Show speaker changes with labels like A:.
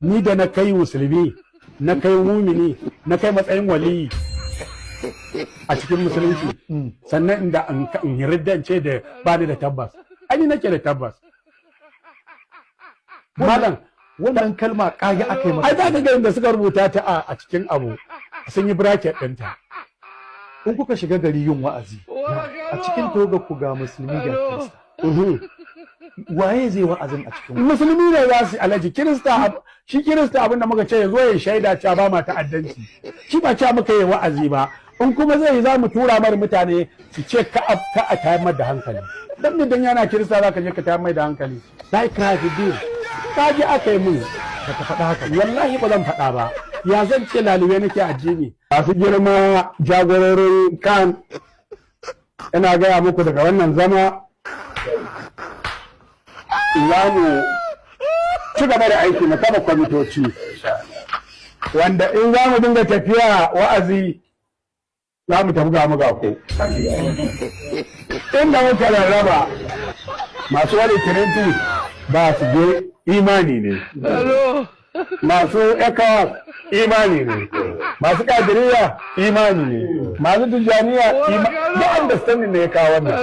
A: ni da na kai musulmi na kai mumini na kai matsayin waliyi a cikin musulunci sannan inda in riddance da ba ni da tabbas ani nake da tabbas malam
B: wannan kalma kage aka yi
A: ai za ka ga inda suka rubuta ta a cikin abu sun yi bracket ɗinta.
B: in kuka shiga gari yin wa'azi a cikin toga ku ga musulmi ga kirista waye zai wa'azin a cikin
A: musulmi ne za su alaji kirista shi kirista abin da muka ce ya zo ya shaida cewa ba ma ta'addanci shi ba cewa muka yi wa'azi ba in kuma zai za mu tura mar mutane su ce ka a tayar mar da hankali dan ne dan yana kirista za ka je ka tayar mai da hankali sai ka fi din ka ji aka yi mun
B: ba ka faɗa haka
A: wallahi ba zan faɗa ba ya zan ce lalube nake addini masu girma jagororin kan ina gaya muku daga wannan zama za mu ci gaba da aiki na kama kwamitoci wanda in za mu dinga tafiya wa'azi za mu tafi ga muga ko inda muka rarraba masu wani tirinti ba su je imani ne masu ekawa imani ne masu kadiriya imani ne masu tijjaniya da understanding ne ya kawo wannan